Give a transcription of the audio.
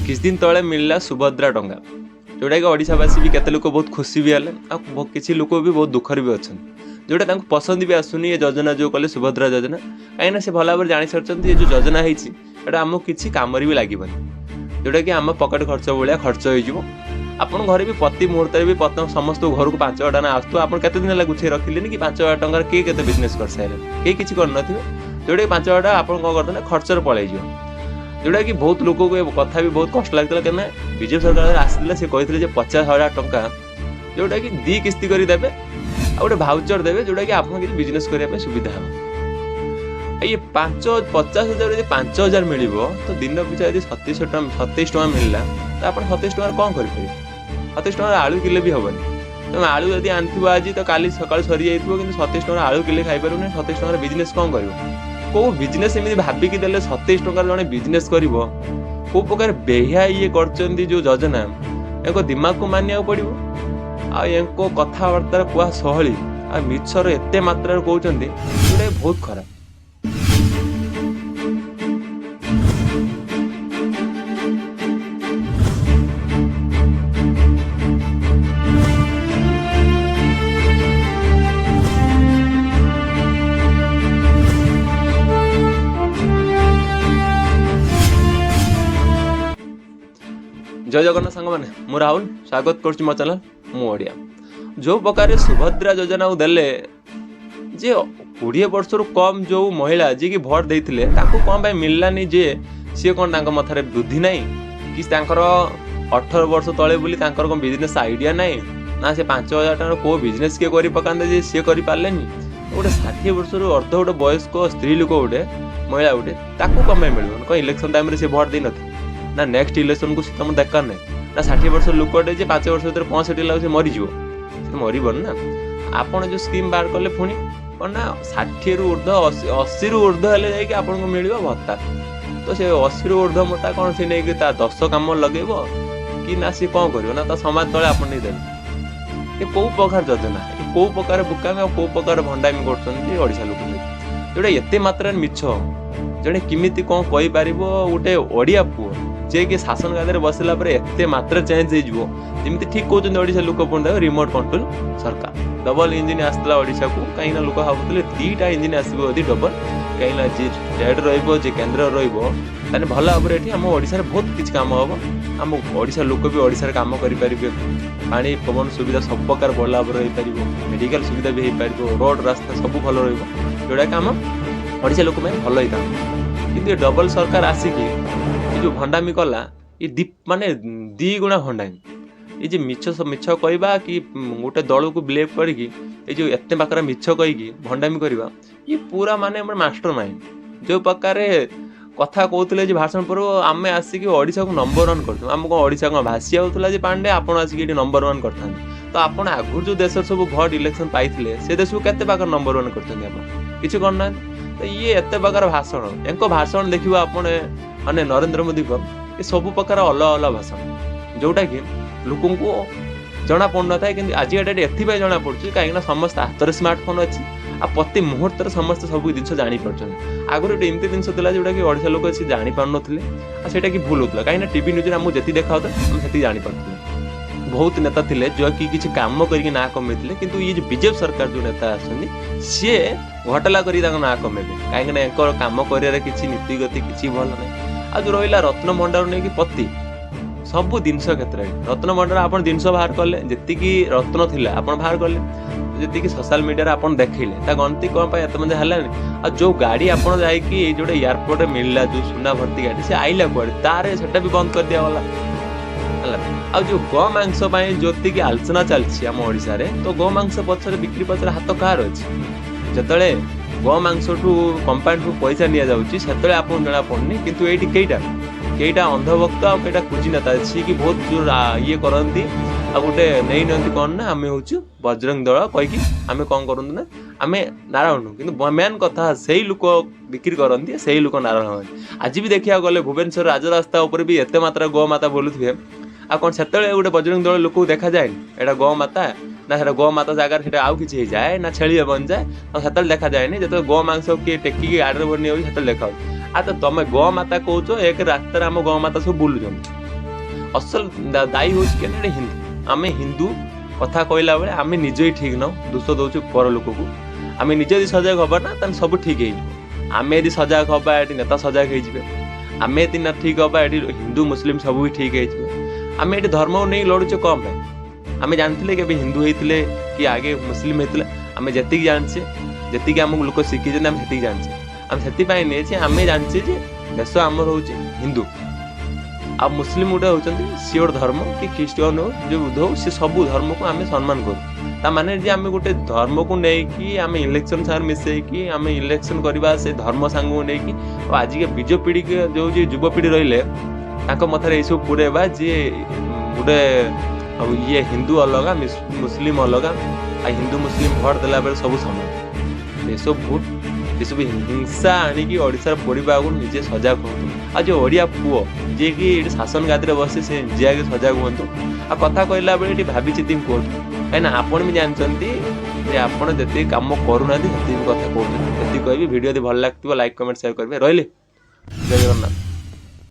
किछ दिन तले मिलला सुभद्रा टंका जोटा कि ओडिशावासी भी केते लोक बहुत खुशी भी हेले आ किसी लोक भी बहुत दुखर भी अच्छन जोटा तांको पसंद भी आसुनी ये योजना जो कले सुभद्रा योजना कहीं से भल भाव जानी सारछन ये जो योजना होईछि एटा हमको किसी काम भी लागबनी जोटा कि आम पकेट खर्च भाया खर्च हो आपन घर भी प्रति मुहूर्त भी प्रथम समस्त घर को 5,000 टका आसतु आप केते दिन ला गुछे रखिलेनी कि 5,000 टका के केते बिजनेस कर सारे के किछि कर नथिबे जोटा कि 5,000 टका आपन को करथने खर्च रे पळै जियो जोटा कि बहुत लोक को कथा भी बहुत कष्ट लगता कहना बीजेपी सरकार आसला से कहते 50,000 टका जोटा कि 2 किस्ती कर देवे आ गोटे भाउचर देवे जोटा कि आपन किसी बिजनेस करने सुविधा हम ये 50,000 यदि 5,000 मिल तो दिन पिछा यदि 27 टका मिलला तो आप 27 टका कौन करेंगे 27 टका आलू किले भी हेनी तुम आलू यदि आनथिबो आज तो काली सकाळ सरी जाइथिबो कि 27 टका आलू किले खाई पारुनी 27 टका बिजनेस कौन करिवो को बिजनेस एमती भाविकी देले 27 टका जने बिजनेस करिवो को प्रकार बेहिया ये करचंदी जो योजना एको दिमाग को मानिया पड़िवो आ एको कथावार्ता कुआ सहली आ मिछर एते मात्रा कहउचंदी जोटा बहुत खराब। जय जगन्नाथ सांग मैंने मु राहुल स्वागत करुच्ची मो चैनल मु ओडिया जो प्रकार सुभद्रा योजना देले जे 20 वर्ष कम जो महिला जी की भोट देते कौन मिललानी जे सी कौन मथारे बुद्धि ना कि 18 वर्ष तले बोली कौन बिजनेस आइडिया ना ना से 5,000 टका को बिजनेस किए कर पकाते जे सी कर पारे गोटे 60 वर्ष अर्ध गोटे वयस्क स्त्री लोक गोटे महिला गोटे कौन मिल कौन इलेक्शन टाइम से भोट दे न ना नेक्स्ट इलेक्शन को तुम दरकार ना ना 60 वर्ष लोकटे 5 वर्ष भर 65 लाख मरीज मरबन ना आपड़ जो स्कीम बाहर कले पुणी कौन ना 60 रु ऊर्ध 80 रु ऊर्ध हेल्ले आपको मिल भत्ता तो से 80 रु ऊर्ध मता कौन से नहीं 10 कम लगे कि ना सी कौन कर समाज तले आप नहीं देवे कौ प्रकार योजना कौ प्रकार बुकामी कौ प्रकार भंडामी करोडिशा लोक जोटा एत मात्रा मिछ जड़े किमिति कौन कहीपर गोटे ओडिया पुओ जे कि शासन गादी बसला एते मात्रा चेंज हो जमी ठीक कहते ओडिशा लोक पुणी रिमोट कंट्रोल सरकार डबल इंजिन आसला ओडिशा को कहीं लोक भावुले 2टा इंजिन आसो डबल कहीं जी स्टेट रे केन्द्र रे भल भाव में आम ओडिशा बहुत किसी कम हम आम ओडिशा लोक भी ओडिशा काम करेंगे पानी पवन सुविधा सब प्रकार भल भाव में मेडिकल सुविधा भी हो पार रोड रास्ता सब भल रोड़ा कि आम ओडिशा लोक भल होता कि डबल सरकार आसिकी जो भंडामी कला ये माने 2 गुणा भंडामी ये मिछ मिछ कहवा कि गोटे दल को बिलेव करके जो एत पाखरा मिछ कहीकि भंडामी करवा ये पूरा माने मास्टर माइंड जो प्रकार कथा कहते भाषण पर आम आसिक ओडिशा को नंबर 1 कर आम कौन ओडिशा को भासी आउला पांडे आपड़ आसिक नंबर 1 करते तो आपड़ आगुर जो देश सब भोट इलेक्शन पाई से देश को केते पाखर नंबर 1 करते किसी करना तो ये एत प्रकार भाषण एंको भाषण देखिए आपण माने नरेंद्र मोदी को ये सब प्रकार अलग अलग भाषण जोटा कि लोक को जना पड़ न था कि आज डेट एथपाई जना पड़ी कहीं समस्त हाथ में स्मार्टफोन अच्छी आ प्रति मुहूर्त समस्त सब जिन जापर आगुरी गोटे एमती जिन जोटा कि ओडिशा लोक से जापार ना कि भूल होता कहीं टीवी न्यूज आमको जी देखा से जापार बहुत नेता थे जो कि किसी काम करके ना कमे किंतु ये जो बीजेपी सरकार जो नेता आसछन सी घटला कर ना कमे कहीं काम कर किसी नीति गति किसी भल ना आज रहा रत्न भंडार नहीं कि पति सब जिनस क्षेत्र में रत्न भंडार आप जिनस बाहर कले जी रत्न थी आप बाहर कले जी सोशल मीडिया आप देखले गणति कौन एत मजा है आ जो गाड़ी आप जो एयरपोर्ट मिलला जो सुना भर्ती गाड़ी से आईला कड़े तारे से भी बंद कर दिगला आ जो गौ मांस जो आलोचना चलती आम ओडिशा रे तो गौ मांस पचर बिक्री पचर हाथ कार अच्छे जिते गौ मांस ठू कंपानी ठू पैसा नि जाऊँगी से आप जना पड़नी कितु ये कईटा अंधभक्त आ कईटा कुची नेता अच्छी कि बहुत जो ये करती आ गोटे नहीं नि कौन ना आम हूँ बजरंग दल कहीकि आम कौन करूँ ना आम नारायण कि मेन कथा से ही लोक बिक्री करती से ही लोक नारायण आज भी देखा गले भुवनेश्वर राजरास्ता भी एत मात्रा गौ माता बोलुए आ कौन से गोटे बजरंग दल लोक देखा जाए एटा गौ माता ना से गौ माता जगह आउ कि जाए ना छेली बन जाए से देखा जाए जो गौ मांस किए टेकिकी गाड़ी बनी से देखा आ तो तुम गौ माता कौच एक रास्तार आम गौ माता सब बुलूँ असल दायी हूँ कि हिंदू आम हिंदू कथा कहला बेले आम निज ही ठीक न दोष दौचु पर लोक को आम निज यदि सजग हबा ना सब ठीक आम यदि सजग हबा ये नेता सजग हो आम यदि ना ठीक हबा ये हिंदू मुस्लिम सब भी ठीक आम ये धर्म को नहीं लड़ुचे कम है आम जानते कि हिंदू होते कि आगे मुस्लिम होते आम जी जानचे जी आमको लोक शिखी आम से जानचे आम से नहीं आम जानचे देश आमर हूँ हिंदू आ मुस्लिम गोटे होती सी गोटे धर्म कि ख्रीष्टियन हो जो बुद्ध हो सी सब धर्म को आम सम्मान करूँ माने आम गोटे धर्म को लेकिन आम इलेक्शन सागर मिसेकी आम इलेक्शन करवा से धर्म सांग को लेकिन आज के बीज पीढ़ी जो युवपीढ़ी रही मथार ये सब पुरेबा जी गोटे ये हिंदू अलग मुस्लिम अलग आ हिंदू मुस्लिम भोट देला बेले सब समान ये सब भूल ये सब हिंसा आणिकी ओडिशार परिवार को निजे सजग हूँ आ जो ओडिया पुओ जी कि शासन गादी बसी से निजे आगे सजग हूँ आ कथा कहला बेले ये भावी चिंती कहूँ कहीं आपण भी जानते आपड़ जी कम करूना कथा कहते कहबी वीडियो यदि भल लगे लाइक कमेंट शेयर करेंगे रही जय जगन्नाथ।